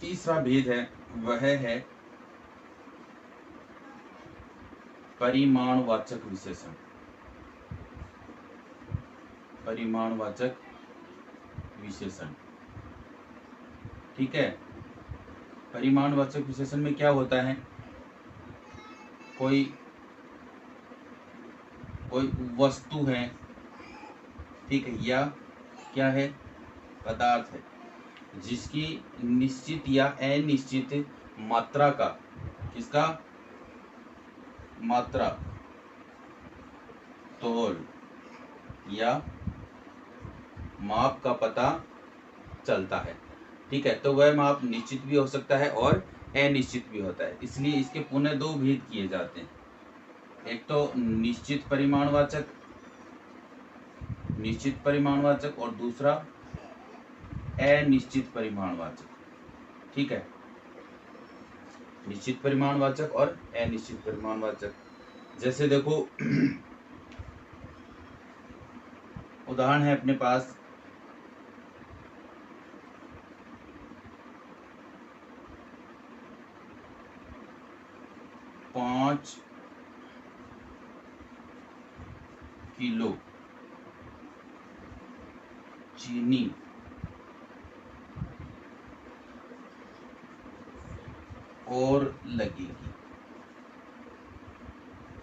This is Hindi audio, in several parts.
तीसरा भेद है वह है परिमाणवाचक विशेषण। परिमाणवाचक विशेषण, ठीक है। परिमाणवाचक विशेषण में क्या होता है, कोई वस्तु है, ठीक है, या क्या है, पदार्थ है, जिसकी निश्चित या अनिश्चित मात्रा का, किसका, मात्रा, तोल या माप का पता चलता है, ठीक है। तो वह माप निश्चित भी हो सकता है और अनिश्चित भी होता है, इसलिए इसके पुनः दो भेद किए जाते हैं। एक तो निश्चित परिमाणवाचक और दूसरा अनिश्चित परिमाणवाचक, ठीक है। निश्चित परिमाणवाचक और अनिश्चित परिमाणवाचक, जैसे देखो उदाहरण है अपने पास, पाँच किलो चीनी और लगेगी।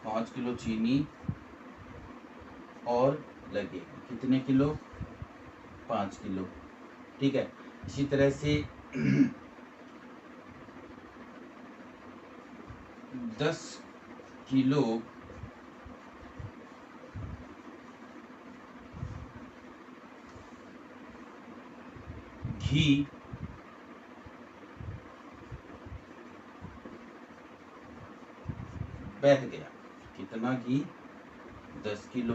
5 किलो चीनी और लगेगी, कितने किलो, 5 किलो, ठीक है। इसी तरह से 10 किलो घी बह गया। कितना घी, 10 किलो।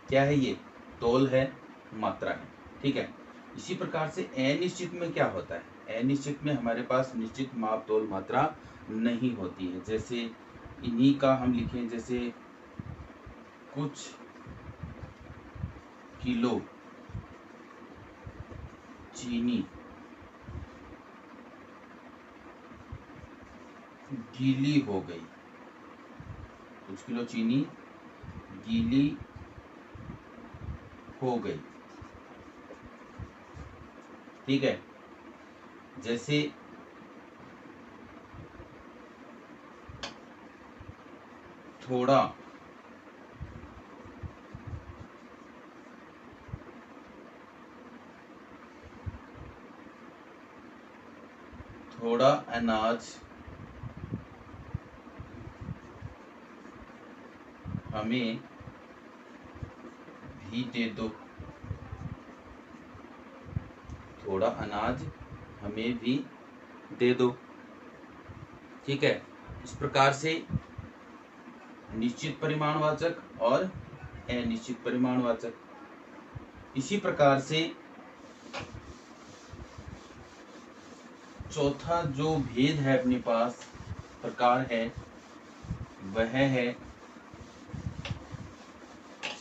क्या है ये, तोल है, मात्रा है, ठीक है। इसी प्रकार से अनिश्चित में क्या होता है, अनिश्चित में हमारे पास निश्चित माप तोल मात्रा नहीं होती है। जैसे इन्हीं का हम लिखें, जैसे कुछ किलो चीनी गीली हो गई, कुछ किलो चीनी गीली हो गई, ठीक है। जैसे थोड़ा अनाज हमें भी दे दो, थोड़ा अनाज हमें भी दे दो, ठीक है। इस प्रकार से निश्चित परिमाणवाचक और अनिश्चित परिमाणवाचक। इसी प्रकार से चौथा जो भेद है अपने पास, प्रकार है, वह है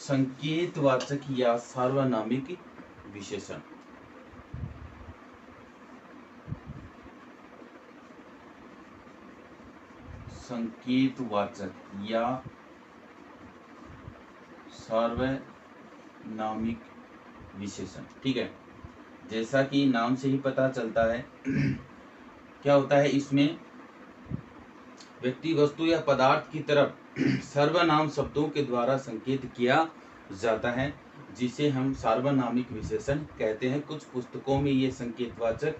संकेतवाचक या सार्वनामिक विशेषण। संकेतवाचक या सार्वनामिक विशेषण, ठीक है। जैसा कि नाम से ही पता चलता है क्या होता है, इसमें व्यक्ति, वस्तु या पदार्थ की तरफ सर्वनाम शब्दों के द्वारा संकेत किया जाता है, जिसे हम सार्वनामिक विशेषण कहते हैं। कुछ पुस्तकों में ये संकेतवाचक,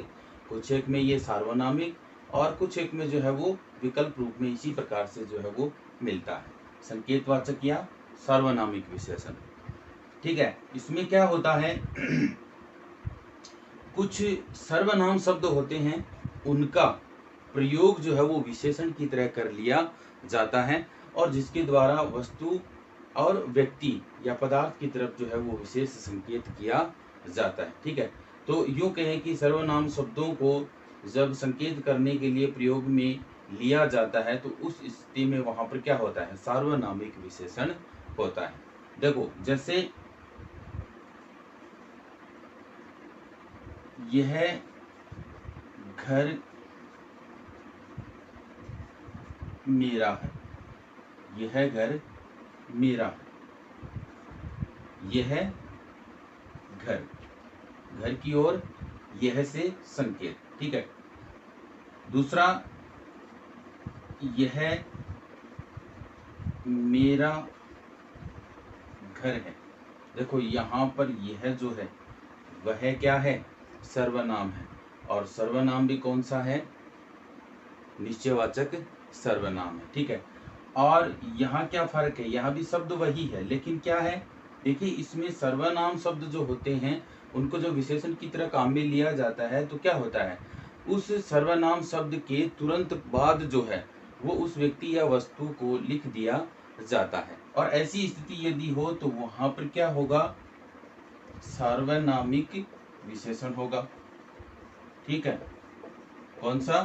कुछ एक में ये सार्वनामिक, और कुछ एक में जो है वो विकल्प रूप में इसी प्रकार से जो है वो मिलता है, संकेतवाचक या सार्वनामिक विशेषण, ठीक है। इसमें क्या होता है कुछ सर्वनाम शब्द होते हैं, उनका प्रयोग जो है वो विशेषण की तरह कर लिया जाता है, और जिसके द्वारा वस्तु और व्यक्ति या पदार्थ की तरफ जो है वो विशेष संकेत किया जाता है, ठीक है। तो यूं कहें कि सर्वनाम शब्दों को जब संकेत करने के लिए प्रयोग में लिया जाता है, तो उस स्थिति में वहां पर क्या होता है, सार्वनामिक विशेषण होता है। देखो, जैसे यह घर मेरा है, यह घर मेरा है, यह घर, घर की ओर यह से संकेत, ठीक है। दूसरा, यह मेरा घर है। देखो यहाँ पर यह जो है वह क्या है, सर्वनाम है, और सर्वनाम भी कौन सा है, निश्चयवाचक सर्वनाम है, ठीक है। और यहाँ क्या फर्क है, यहाँ भी शब्द वही है, लेकिन क्या है, देखिए इसमें सर्वनाम शब्द जो होते हैं उनको जो विशेषण की तरह काम में लिया जाता है तो क्या होता है, उस सर्वनाम शब्द के तुरंत बाद जो है वो उस व्यक्ति या वस्तु को लिख दिया जाता है। और ऐसी स्थिति यदि हो तो वहां पर क्या होगा, सार्वनामिक विशेषण होगा, ठीक है। कौन सा,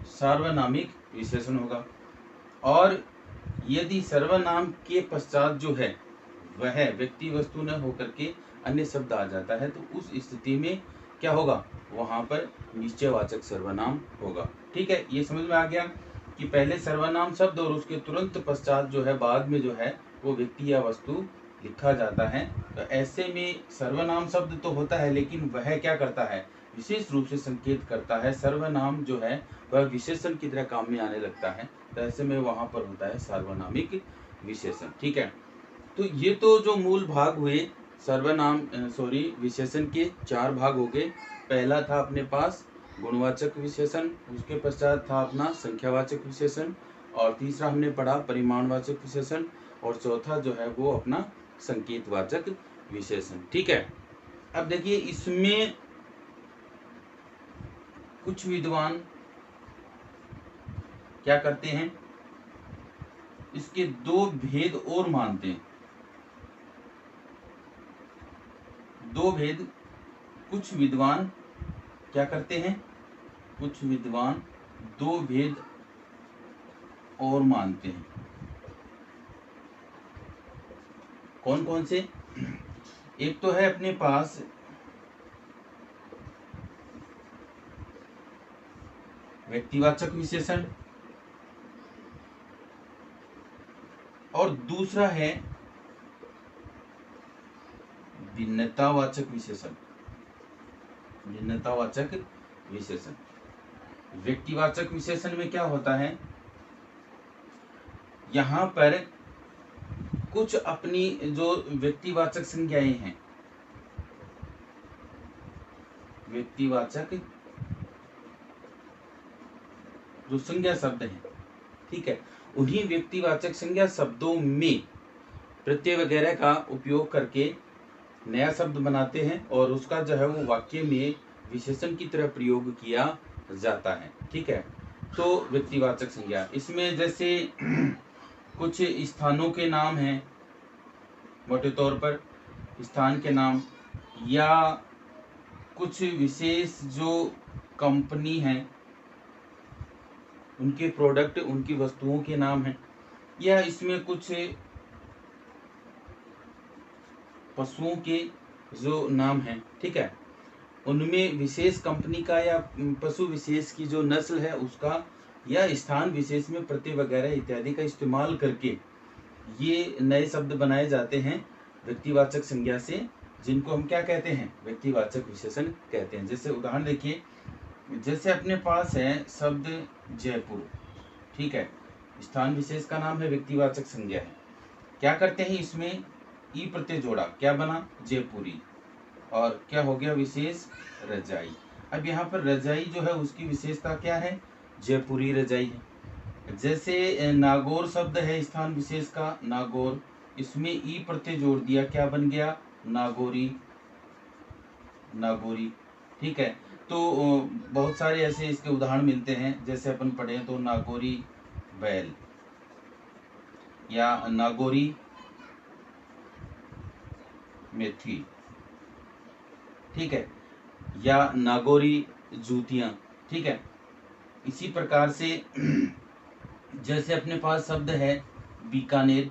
सार्वनामिक विशेषण होगा। और यदि सर्वनाम के पश्चात जो है वह व्यक्ति वस्तु न होकर के अन्य शब्द आ जाता है तो उस स्थिति में क्या होगा, वहां पर निश्चयवाचक सर्वनाम होगा, ठीक है। ये समझ में आ गया कि पहले सर्वनाम शब्द और उसके तुरंत पश्चात जो है बाद में जो है वो व्यक्ति या वस्तु लिखा जाता है। तो ऐसे में सर्वनाम शब्द तो होता है लेकिन वह क्या करता है, विशेष रूप से संकेत करता है, सर्वनाम जो है वह विशेषण की तरह काम में आने लगता है। तो ऐसे में वहां पर होता है सार्वनामिक विशेषण, ठीक है। तो ये तो जो मूल भाग हुए सर्वनाम विशेषण के 4 भाग हो गए। पहला था अपने पास गुणवाचक विशेषण, उसके पश्चात था अपना संख्यावाचक विशेषण, और तीसरा हमने पढ़ा परिमाणवाचक विशेषण, और चौथा जो है वो अपना संकेतवाचक विशेषण, ठीक है। अब देखिए इसमें कुछ विद्वान क्या करते हैं, इसके 2 भेद और मानते हैं। 2 भेद कुछ विद्वान क्या करते हैं, कुछ विद्वान 2 भेद और मानते हैं। कौन कौन से, एक तो है अपने पास व्यक्तिवाचक विशेषण, और दूसरा है भिन्नतावाचक विशेषण। भिन्नतावाचक विशेषण, व्यक्तिवाचक विशेषण में क्या होता है, यहाँ पर कुछ अपनी जो व्यक्तिवाचक संज्ञाएं हैं, व्यक्तिवाचक जो संज्ञा शब्द हैं, ठीक है, उन्हीं व्यक्तिवाचक संज्ञा शब्दों में प्रत्यय वगैरह का उपयोग करके नया शब्द बनाते हैं और उसका जो है वो वाक्य में विशेषण की तरह प्रयोग किया जाता है, ठीक है। तो व्यक्तिवाचक संज्ञा, इसमें जैसे कुछ स्थानों के नाम हैं, मोटे तौर पर स्थान के नाम, या कुछ विशेष जो कंपनी हैं उनके प्रोडक्ट, उनकी वस्तुओं के नाम हैं, या इसमें कुछ पशुओं के जो नाम हैं, ठीक है, उनमें विशेष कंपनी का या पशु विशेष की जो नस्ल है उसका, या स्थान विशेष में प्रत्यय वगैरह इत्यादि का इस्तेमाल करके ये नए शब्द बनाए जाते हैं व्यक्तिवाचक संज्ञा से, जिनको हम क्या कहते हैं, व्यक्तिवाचक विशेषण कहते हैं। जैसे उदाहरण देखिए, जैसे अपने पास है शब्द जयपुर, ठीक है, स्थान विशेष का नाम है, व्यक्तिवाचक संज्ञा है। क्या करते हैं, इसमें ई प्रत्यय जोड़ा, क्या बना, जयपुरी, और क्या हो गया, विशेष रजाई। अब यहाँ पर रजाई जो है उसकी विशेषता क्या है, जयपुरी रजाई है। जैसे नागौर शब्द है स्थान विशेष का, नागौर, इसमें ई प्रत्यय जोड़ दिया, क्या बन गया, नागौरी, नागौरी, ठीक है। तो बहुत सारे ऐसे इसके उदाहरण मिलते हैं, जैसे अपन पढ़े तो नागौरी बैल, या नागौरी मेथी, ठीक है, या नागौरी जूतियां, ठीक है। इसी प्रकार से जैसे अपने पास शब्द है बीकानेर,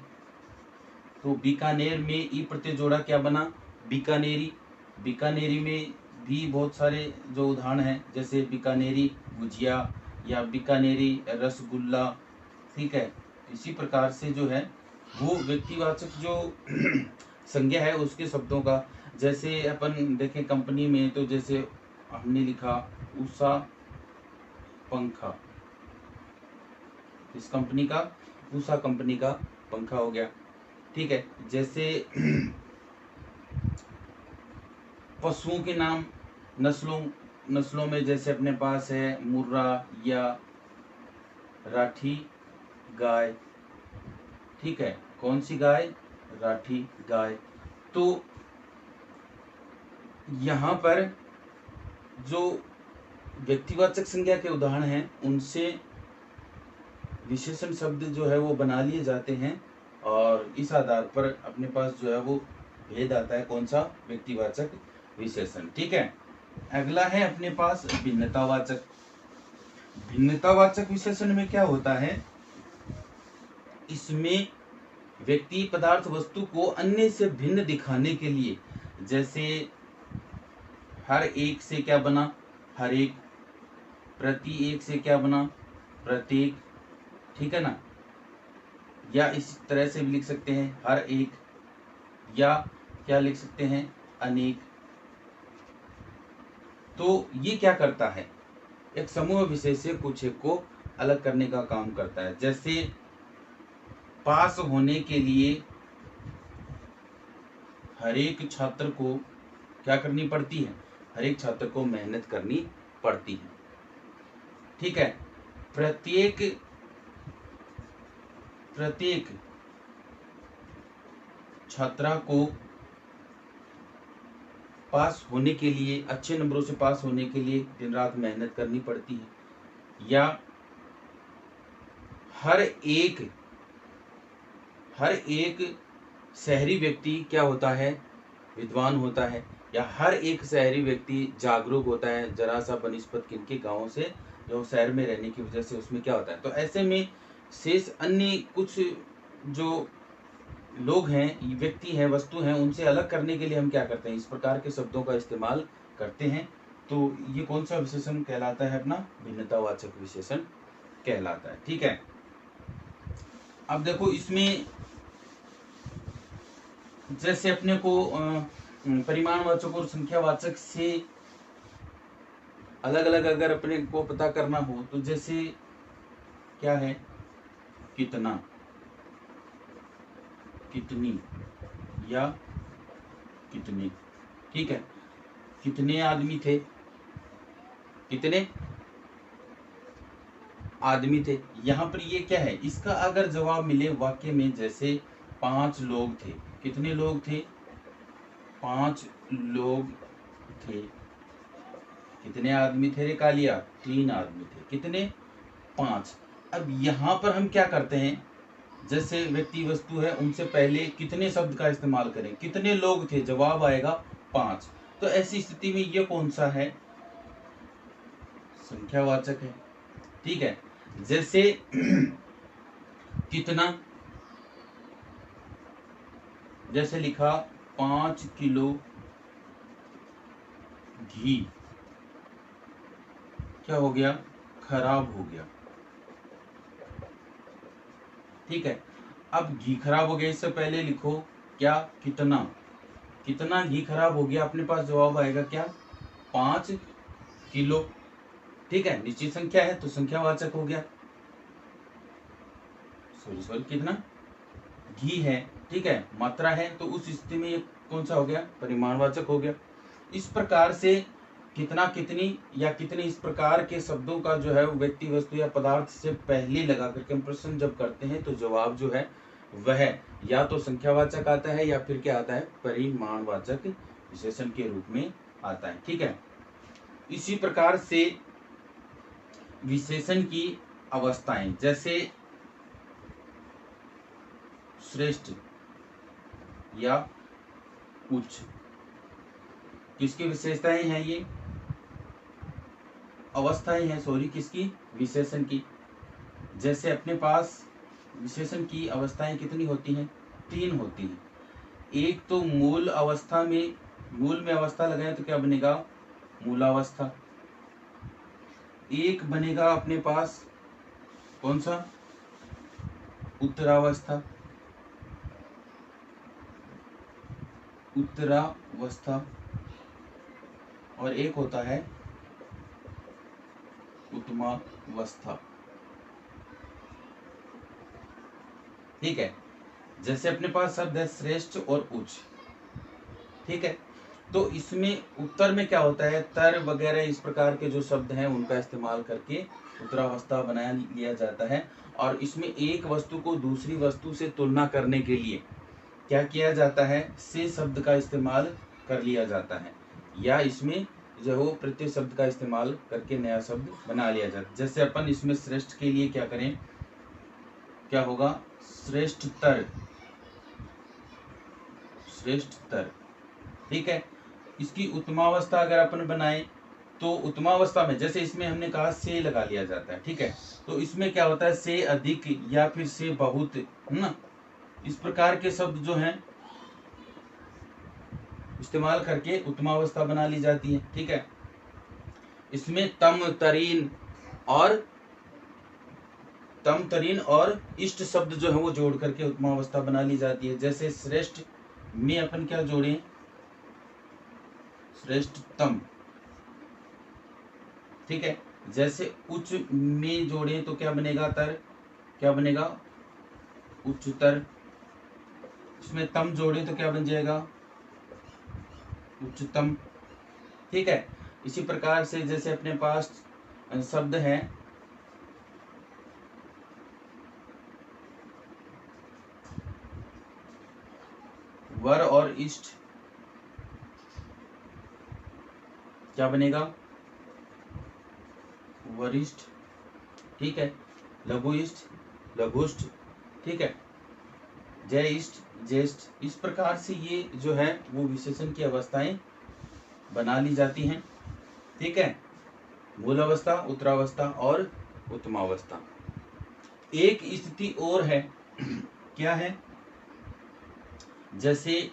तो बीकानेर में ई प्रत्यय जोड़ा, क्या बना, बीकानेरी, बीकानेरी में भी बहुत सारे जो उदाहरण हैं, जैसे बीकानेरी गुजिया या बीकानेरी रसगुल्ला, ठीक है। इसी प्रकार से जो है वो व्यक्तिवाचक जो संज्ञा है उसके शब्दों का, जैसे अपन देखें कंपनी में, तो जैसे हमने लिखा उषा पंखा, इस कंपनी का उषा कंपनी का पंखा हो गया, ठीक है। जैसे पशुओं के नाम नस्लों में जैसे अपने पास है मुर्रा या राठी गाय, ठीक है। कौन सी गाय? राठी गाय। तो यहाँ पर जो व्यक्तिवाचक संज्ञा के उदाहरण हैं उनसे विशेषण शब्द जो है वो बना लिए जाते हैं, और इस आधार पर अपने पास जो है वो भेद आता है, कौन सा? व्यक्तिवाचक विशेषण, ठीक है। अगला है अपने पास भिन्नतावाचक। भिन्नतावाचक विशेषण में क्या होता है, इसमें व्यक्ति पदार्थ वस्तु को अन्य से भिन्न दिखाने के लिए, जैसे हर एक से क्या बना? हर एक। प्रति एक से क्या बना? प्रत्येक, ठीक है ना। या इस तरह से भी लिख सकते हैं हर एक, या क्या लिख सकते हैं? अनेक। तो ये क्या करता है, एक समूह विशेष से कुछ एक को अलग करने का काम करता है। जैसे पास होने के लिए हर एक छात्र को क्या करनी पड़ती है? हर एक छात्र को मेहनत करनी पड़ती है, ठीक है। प्रत्येक छात्रा को पास होने के लिए, अच्छे नंबरों से पास होने के लिए दिन रात मेहनत करनी पड़ती है। या हर एक शहरी व्यक्ति क्या होता है? विद्वान होता है। या हर एक शहरी व्यक्ति जागरूक होता है, जरा सा बनिस्बत किनके गांवों से, जो शहर में रहने की वजह से उसमें क्या होता है। तो ऐसे में शेष अन्य कुछ जो लोग हैं, व्यक्ति हैं, वस्तु हैं, उनसे अलग करने के लिए हम क्या करते हैं? इस प्रकार के शब्दों का इस्तेमाल करते हैं। तो ये कौन सा विशेषण कहलाता है? अपना भिन्नतावाचक विशेषण कहलाता है, ठीक है। अब देखो इसमें जैसे अपने को परिमाणवाचक और संख्यावाचक से अलग अलग अगर अपने को पता करना हो, तो जैसे क्या है? कितना, कितनी या कितने, ठीक है। कितने आदमी थे? कितने आदमी थे। यहाँ पर ये क्या है? इसका अगर जवाब मिले वाक्य में, जैसे 5 लोग थे। कितने लोग थे? 5 लोग थे। कितने आदमी थे रे कालिया? 3 आदमी थे। कितने? 5। अब यहाँ पर हम क्या करते हैं, जैसे व्यक्ति वस्तु है उनसे पहले कितने शब्द का इस्तेमाल करें। कितने लोग थे? जवाब आएगा 5। तो ऐसी स्थिति में ये कौन सा है? संख्यावाचक है, ठीक है। जैसे कितना, जैसे लिखा 5 किलो घी, क्या हो गया? खराब हो गया, ठीक है। अब घी खराब हो गया, इससे पहले लिखो क्या? कितना। कितना घी खराब हो गया, अपने पास जवाब आएगा क्या? 5 किलो, ठीक है। निश्चित संख्या है तो संख्यावाचक हो गया। सॉरी, कितना? घी है, ठीक है, मात्रा है, तो उस स्थिति में ये कौन सा हो गया? परिमाणवाचक हो गया। इस प्रकार से कितना, कितनी या कितने, इस प्रकार के शब्दों का जो है व्यक्ति वस्तु या पदार्थ से पहले लगा करके हम प्रश्न जब करते हैं, तो जवाब जो है वह या तो संख्यावाचक आता है या फिर क्या आता है? परिमाणवाचक विशेषण के रूप में आता है, ठीक है। इसी प्रकार से विशेषण की अवस्थाएं, जैसे श्रेष्ठ या उच्च, किसकी विशेषताएं हैं? ये अवस्थाएं हैं, सॉरी, किसकी? विशेषण की। जैसे अपने पास विशेषण की अवस्थाएं कितनी होती हैं? 3 होती हैं। एक तो मूल में अवस्था लगाए तो क्या बनेगा? मूलावस्था। एक बनेगा अपने पास कौन सा, उत्तरावस्था, उत्तरावस्था, और एक होता है उत्तमावस्था। ठीक है, जैसे अपने पास शब्द है श्रेष्ठ और उच्च, ठीक है, तो इसमें उत्तर में क्या होता है, तर वगैरह इस प्रकार के जो शब्द हैं उनका इस्तेमाल करके उत्तरावस्था बना लिया जाता है। और इसमें एक वस्तु को दूसरी वस्तु से तुलना करने के लिए क्या किया जाता है, से शब्द का इस्तेमाल कर लिया जाता है, या इसमें जो है वो प्रत्यय शब्द का इस्तेमाल करके नया शब्द बना लिया जाता है। जैसे अपन इसमें श्रेष्ठ के लिए क्या करें, क्या होगा, श्रेष्ठतर, श्रेष्ठतर, ठीक है। इसकी उत्तमावस्था अगर अपन बनाए तो उत्तमावस्था में जैसे इसमें हमने कहा से लगा लिया जाता है, ठीक है, तो इसमें क्या होता है, से अधिक या फिर से बहुत, है ना, इस प्रकार के शब्द जो हैं इस्तेमाल करके उत्तमावस्था बना ली जाती है, ठीक है। इसमें तम तरीन और इष्ट शब्द जो है वो जोड़ करके उत्तमावस्था बना ली जाती है। जैसे श्रेष्ठ में अपन क्या जोड़े, श्रेष्ठतम, ठीक है। जैसे उच्च में जोड़े तो क्या बनेगा, क्या बनेगा, उच्चतर। इसमें तम जोड़े तो क्या बन जाएगा, उच्चतम, ठीक है। इसी प्रकार से जैसे अपने पास शब्द है वर और इष्ट, क्या बनेगा, वरिष्ठ, ठीक है, लघु इष्ट, लघुष्ठ, ठीक है, जय इष्ट, ज्येष्ठ। इस प्रकार से ये जो है वो विशेषण की अवस्थाएं बना ली जाती हैं, ठीक है, मूलावस्था, उत्तरावस्था और उत्तमावस्था। एक स्थिति और है, क्या है, जैसे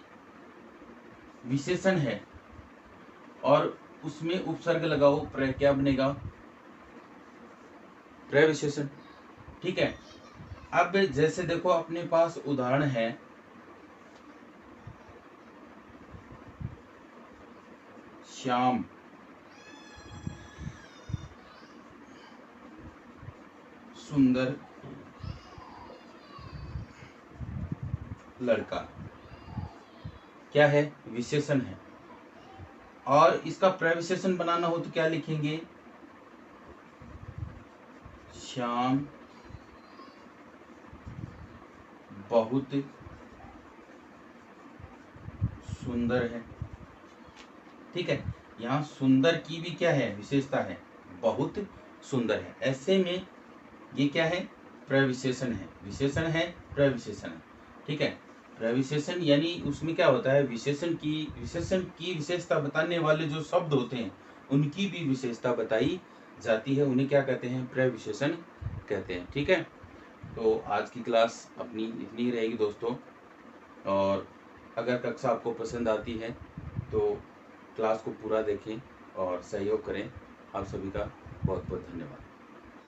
विशेषण है और उसमें उपसर्ग लगाओ, क्या बनेगा, प्रविशेषण, ठीक है। अब जैसे देखो अपने पास उदाहरण है, श्याम, सुंदर लड़का, क्या है, विशेषण है। और इसका प्रविशेषण बनाना हो तो क्या लिखेंगे, श्याम बहुत सुंदर है, ठीक है। यहाँ सुंदर की भी क्या है, विशेषता है, बहुत सुंदर है। ऐसे में ये क्या है, प्रविशेषण है, विशेषण है, प्रविशेषण है, ठीक है। प्रविशेषण यानी उसमें क्या होता है, विशेषण की विशेषता बताने वाले जो शब्द होते हैं उनकी भी विशेषता बताई जाती है, उन्हें क्या कहते हैं, प्रविशेषण कहते हैं, ठीक है। तो आज की क्लास अपनी इतनी ही रहेगी दोस्तों, और अगर कक्षा आपको पसंद आती है तो क्लास को पूरा देखें और सहयोग करें। आप सभी का बहुत बहुत धन्यवाद।